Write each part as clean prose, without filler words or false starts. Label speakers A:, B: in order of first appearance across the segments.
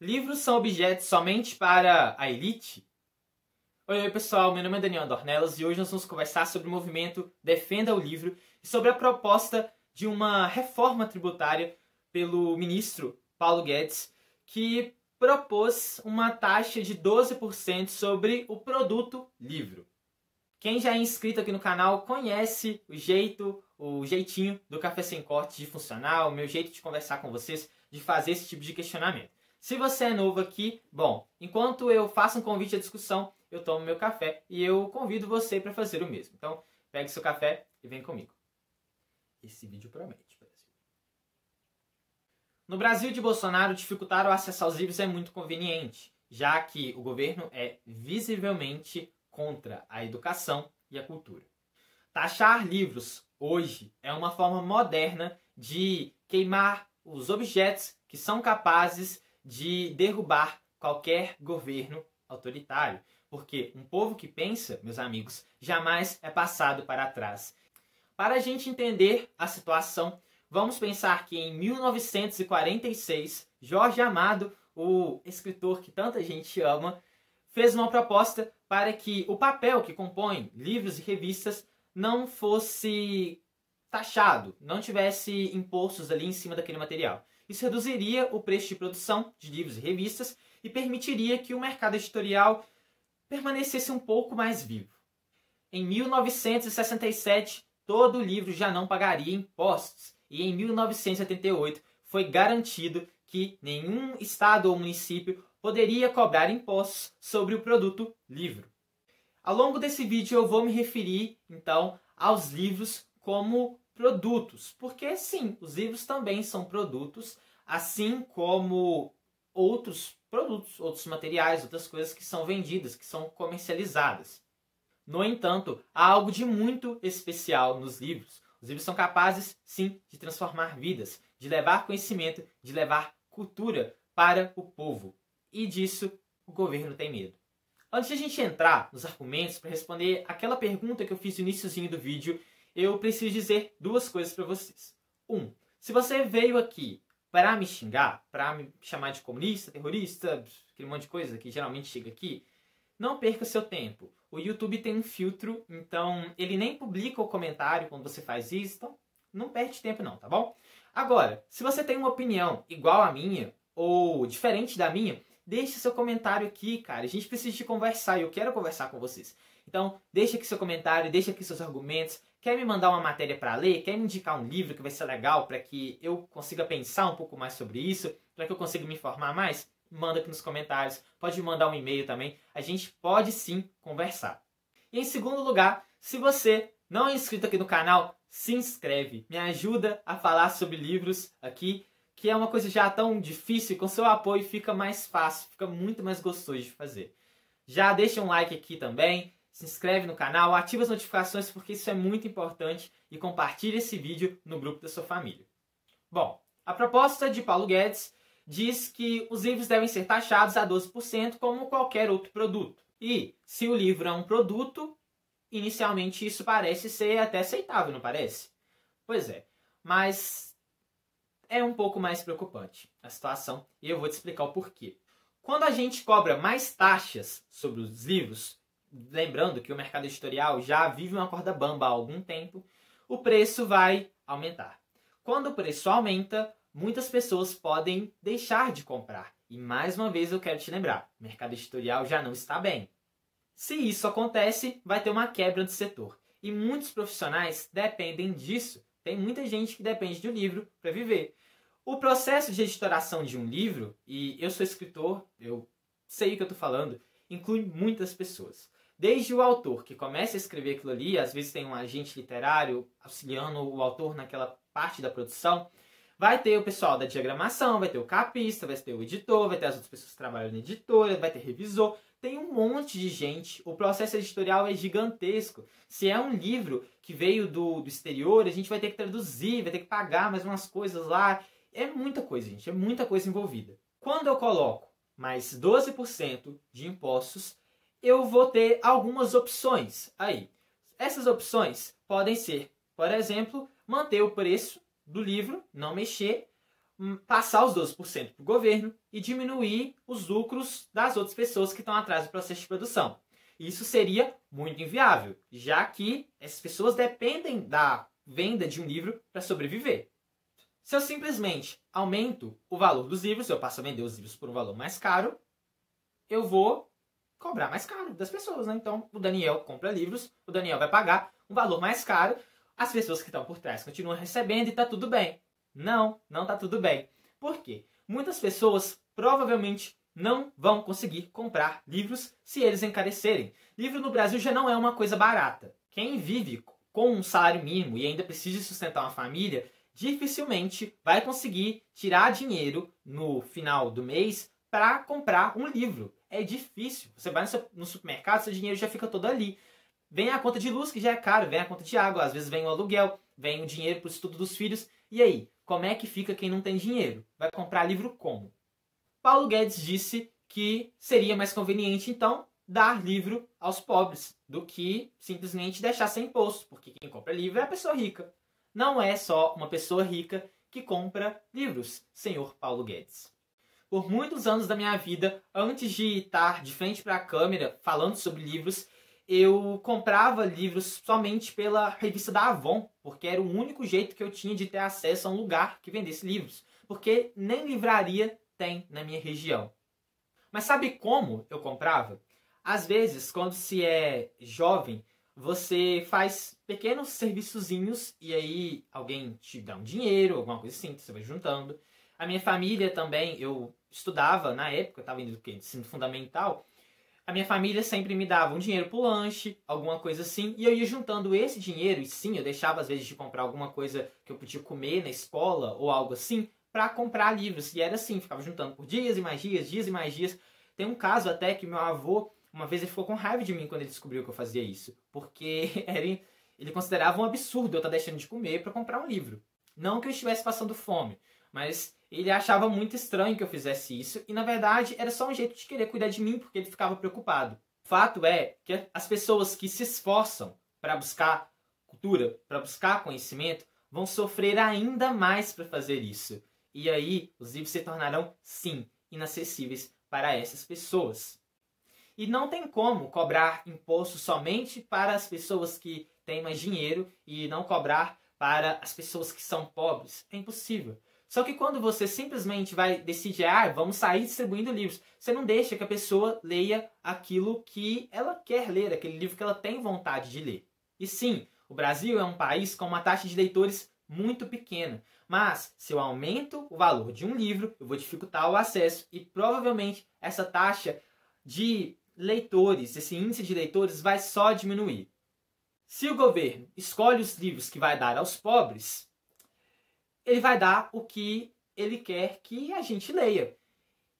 A: Livros são objetos somente para a elite? Oi pessoal, meu nome é Daniel Dornelas e hoje nós vamos conversar sobre o movimento Defenda o Livro e sobre a proposta de uma reforma tributária pelo ministro Paulo Guedes, que propôs uma taxa de 12% sobre o produto livro. Quem já é inscrito aqui no canal conhece o jeitinho do Café Sem Corte de funcionar, o meu jeito de conversar com vocês, de fazer esse tipo de questionamento. Se você é novo aqui, bom, enquanto eu faço um convite à discussão, eu tomo meu café e eu convido você para fazer o mesmo. Então, pegue seu café e vem comigo. Esse vídeo promete, Brasil. No Brasil de Bolsonaro, dificultar o acesso aos livros é muito conveniente, já que o governo é visivelmente contra a educação e a cultura. Taxar livros hoje é uma forma moderna de queimar os objetos que são capazes de derrubar qualquer governo autoritário. Porque um povo que pensa, meus amigos, jamais é passado para trás. Para a gente entender a situação, vamos pensar que em 1946, Jorge Amado, o escritor que tanta gente ama, fez uma proposta para que o papel que compõe livros e revistas não fosse taxado, não tivesse impostos ali em cima daquele material. Isso reduziria o preço de produção de livros e revistas e permitiria que o mercado editorial permanecesse um pouco mais vivo. Em 1967, todo livro já não pagaria impostos e em 1978 foi garantido que nenhum estado ou município poderia cobrar impostos sobre o produto livro. Ao longo desse vídeo eu vou me referir, então, aos livros como produtos, porque sim, os livros também são produtos, assim como outros produtos, outros materiais, outras coisas que são vendidas, que são comercializadas. No entanto, há algo de muito especial nos livros. Os livros são capazes, sim, de transformar vidas, de levar conhecimento, de levar cultura para o povo. E disso o governo tem medo. Antes de a gente entrar nos argumentos para responder aquela pergunta que eu fiz no iniciozinho do vídeo, eu preciso dizer duas coisas para vocês. Se você veio aqui para me xingar, para me chamar de comunista, terrorista, aquele monte de coisa que geralmente chega aqui, não perca seu tempo. O YouTube tem um filtro, então ele nem publica o comentário quando você faz isso, então não perde tempo não, tá bom? Agora, se você tem uma opinião igual à minha ou diferente da minha, deixe seu comentário aqui, cara. A gente precisa de conversar e eu quero conversar com vocês. Então, deixa aqui seu comentário, deixa aqui seus argumentos. Quer me mandar uma matéria para ler? Quer me indicar um livro que vai ser legal para que eu consiga pensar um pouco mais sobre isso? Para que eu consiga me informar mais? Manda aqui nos comentários. Pode me mandar um e-mail também. A gente pode sim conversar. E em segundo lugar, se você não é inscrito aqui no canal, se inscreve. Me ajuda a falar sobre livros aqui, que é uma coisa já tão difícil. Com seu apoio fica mais fácil, fica muito mais gostoso de fazer. Já deixa um like aqui também. Se inscreve no canal, ativa as notificações porque isso é muito importante e compartilhe esse vídeo no grupo da sua família. Bom, a proposta de Paulo Guedes diz que os livros devem ser taxados a 12% como qualquer outro produto. E se o livro é um produto, inicialmente isso parece ser até aceitável, não parece? Pois é, mas é um pouco mais preocupante a situação e eu vou te explicar o porquê. Quando a gente cobra mais taxas sobre os livros, lembrando que o mercado editorial já vive uma corda bamba há algum tempo, o preço vai aumentar. Quando o preço aumenta, muitas pessoas podem deixar de comprar. E mais uma vez eu quero te lembrar, o mercado editorial já não está bem. Se isso acontece, vai ter uma quebra do setor. E muitos profissionais dependem disso. Tem muita gente que depende do livro para viver. O processo de editoração de um livro, e eu sou escritor, eu sei o que eu estou falando, inclui muitas pessoas. Desde o autor que começa a escrever aquilo ali, às vezes tem um agente literário auxiliando o autor naquela parte da produção, vai ter o pessoal da diagramação, vai ter o capista, vai ter o editor, vai ter as outras pessoas que trabalham na editora, vai ter revisor, tem um monte de gente. O processo editorial é gigantesco. Se é um livro que veio do exterior, a gente vai ter que traduzir, vai ter que pagar mais umas coisas lá. É muita coisa, gente, é muita coisa envolvida. Quando eu coloco mais 12% de impostos, eu vou ter algumas opções aí. Essas opções podem ser, por exemplo, manter o preço do livro, não mexer, passar os 12% para o governo e diminuir os lucros das outras pessoas que estão atrás do processo de produção. Isso seria muito inviável, já que essas pessoas dependem da venda de um livro para sobreviver. Se eu simplesmente aumento o valor dos livros, eu passo a vender os livros por um valor mais caro, eu vou cobrar mais caro das pessoas, né? Então, o Daniel compra livros, o Daniel vai pagar um valor mais caro, as pessoas que estão por trás continuam recebendo e está tudo bem. Não está tudo bem. Por quê? Muitas pessoas provavelmente não vão conseguir comprar livros se eles encarecerem. Livro no Brasil já não é uma coisa barata. Quem vive com um salário mínimo e ainda precisa sustentar uma família, dificilmente vai conseguir tirar dinheiro no final do mês para comprar um livro. É difícil. Você vai no supermercado, seu dinheiro já fica todo ali. Vem a conta de luz, que já é caro, vem a conta de água, às vezes vem o aluguel, vem o dinheiro para o estudo dos filhos. E aí, como é que fica quem não tem dinheiro? Vai comprar livro como? Paulo Guedes disse que seria mais conveniente, então, dar livro aos pobres do que simplesmente deixar sem imposto, porque quem compra livro é a pessoa rica. Não é só uma pessoa rica que compra livros, senhor Paulo Guedes. Por muitos anos da minha vida, antes de estar de frente para a câmera falando sobre livros, eu comprava livros somente pela revista da Avon, porque era o único jeito que eu tinha de ter acesso a um lugar que vendesse livros, porque nem livraria tem na minha região. Mas sabe como eu comprava? Às vezes, quando se é jovem, você faz pequenos serviçozinhos e aí alguém te dá um dinheiro, alguma coisa assim, você vai juntando. A minha família também, eu estudava na época, eu estava indo do ensino fundamental, a minha família sempre me dava um dinheiro pro lanche, alguma coisa assim, e eu ia juntando esse dinheiro, e sim, eu deixava às vezes de comprar alguma coisa que eu podia comer na escola ou algo assim, para comprar livros. E era assim, ficava juntando por dias e mais dias, dias e mais dias. Tem um caso até que meu avô, uma vez ele ficou com raiva de mim quando ele descobriu que eu fazia isso, porque ele considerava um absurdo eu estar deixando de comer para comprar um livro. Não que eu estivesse passando fome, mas ele achava muito estranho que eu fizesse isso, e na verdade era só um jeito de querer cuidar de mim, porque ele ficava preocupado. O fato é que as pessoas que se esforçam para buscar cultura, para buscar conhecimento, vão sofrer ainda mais para fazer isso. E aí os livros se tornarão, sim, inacessíveis para essas pessoas. E não tem como cobrar imposto somente para as pessoas que têm mais dinheiro e não cobrar para as pessoas que são pobres. É impossível. Só que quando você simplesmente vai decidir, vamos sair distribuindo livros, você não deixa que a pessoa leia aquilo que ela quer ler, aquele livro que ela tem vontade de ler. E sim, o Brasil é um país com uma taxa de leitores muito pequena. Mas, se eu aumento o valor de um livro, eu vou dificultar o acesso e provavelmente essa taxa de leitores, esse índice de leitores vai só diminuir. Se o governo escolhe os livros que vai dar aos pobres, ele vai dar o que ele quer que a gente leia.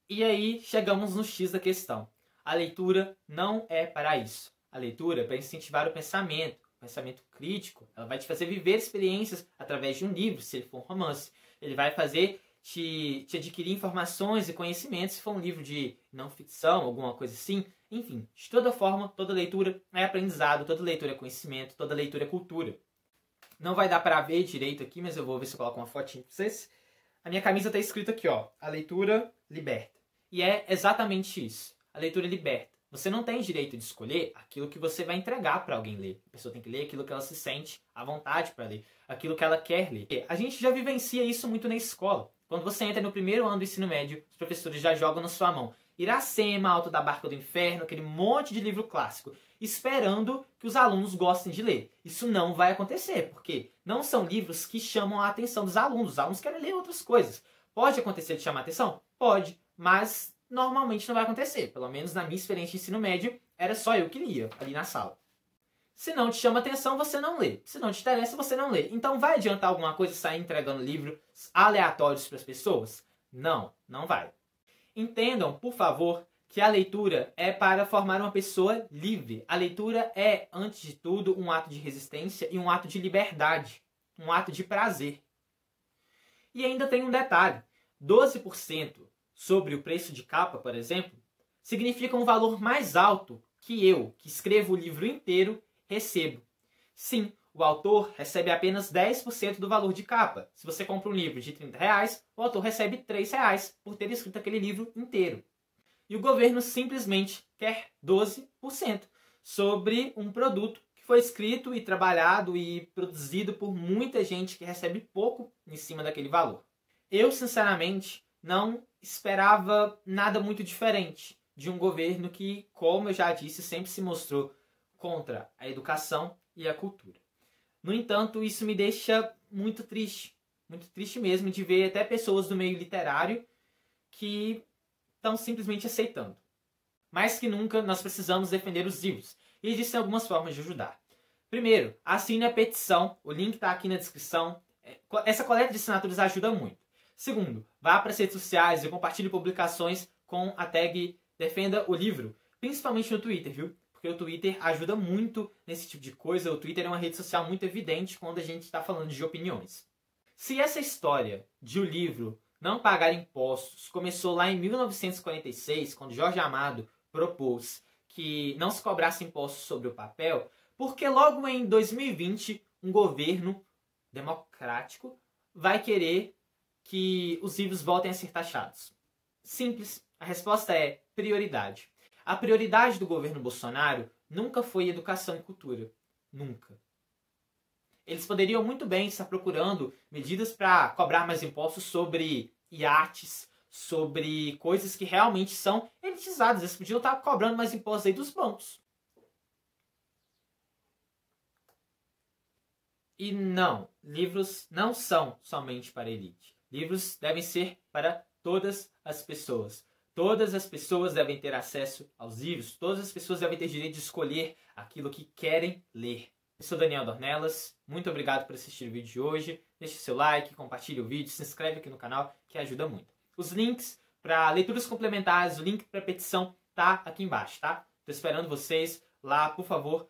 A: E aí chegamos no X da questão. A leitura não é para isso. A leitura é para incentivar o pensamento crítico. Ela vai te fazer viver experiências através de um livro, se ele for um romance. Ele vai fazer te adquirir informações e conhecimentos, se for um livro de não ficção, alguma coisa assim. Enfim, de toda forma, toda leitura é aprendizado, toda leitura é conhecimento, toda leitura é cultura. Não vai dar para ver direito aqui, mas eu vou ver se eu coloco uma fotinha para vocês. A minha camisa está escrito aqui, ó, a leitura liberta. E é exatamente isso, a leitura liberta. Você não tem direito de escolher aquilo que você vai entregar para alguém ler. A pessoa tem que ler aquilo que ela se sente à vontade para ler, aquilo que ela quer ler. A gente já vivencia isso muito na escola. Quando você entra no primeiro ano do ensino médio, os professores já jogam na sua mão Iracema, Alto da Barca do Inferno, aquele monte de livro clássico, esperando que os alunos gostem de ler. Isso não vai acontecer, porque não são livros que chamam a atenção dos alunos. Os alunos querem ler outras coisas. Pode acontecer de chamar a atenção? Pode, mas normalmente não vai acontecer. Pelo menos na minha experiência de ensino médio, era só eu que lia ali na sala. Se não te chama atenção, você não lê. Se não te interessa, você não lê. Então vai adiantar alguma coisa sair entregando livros aleatórios para as pessoas? Não, não vai. Entendam, por favor, que a leitura é para formar uma pessoa livre. A leitura é, antes de tudo, um ato de resistência e um ato de liberdade. Um ato de prazer. E ainda tem um detalhe. 12% sobre o preço de capa, por exemplo, significa um valor mais alto que eu, que escrevo o livro inteiro, recebo. Sim, o autor recebe apenas 10% do valor de capa. Se você compra um livro de R$30, o autor recebe R$3 por ter escrito aquele livro inteiro. E o governo simplesmente quer 12% sobre um produto que foi escrito e trabalhado e produzido por muita gente que recebe pouco em cima daquele valor. Eu, sinceramente, não esperava nada muito diferente de um governo que, como eu já disse, sempre se mostrou contra a educação e a cultura. No entanto, isso me deixa muito triste mesmo, de ver até pessoas do meio literário que estão simplesmente aceitando. Mais que nunca, nós precisamos defender os livros, e existem algumas formas de ajudar. Primeiro, assine a petição, o link está aqui na descrição. Essa coleta de assinaturas ajuda muito. Segundo, vá para as redes sociais e compartilhe publicações com a tag Defenda o Livro, principalmente no Twitter, viu? Porque o Twitter ajuda muito nesse tipo de coisa. O Twitter é uma rede social muito evidente quando a gente está falando de opiniões. Se essa história de o livro não pagar impostos começou lá em 1946, quando Jorge Amado propôs que não se cobrasse impostos sobre o papel, porque logo em 2020 um governo democrático vai querer que os livros voltem a ser taxados? Simples. A resposta é prioridade. A prioridade do governo Bolsonaro nunca foi educação e cultura. Nunca. Eles poderiam muito bem estar procurando medidas para cobrar mais impostos sobre iates, sobre coisas que realmente são elitizadas. Eles podiam estar cobrando mais impostos aí dos bancos. E não, livros não são somente para a elite. Livros devem ser para todas as pessoas. Todas as pessoas devem ter acesso aos livros. Todas as pessoas devem ter direito de escolher aquilo que querem ler. Eu sou Daniel Dornelas. Muito obrigado por assistir o vídeo de hoje. Deixe seu like, compartilhe o vídeo, se inscreve aqui no canal, que ajuda muito. Os links para leituras complementares, o link para a petição tá aqui embaixo, tá? Tô esperando vocês lá, por favor.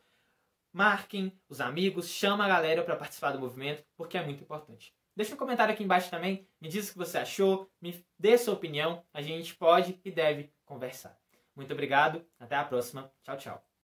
A: Marquem os amigos, chama a galera para participar do movimento, porque é muito importante. Deixa um comentário aqui embaixo também, me diz o que você achou, me dê a sua opinião, a gente pode e deve conversar. Muito obrigado, até a próxima, tchau, tchau.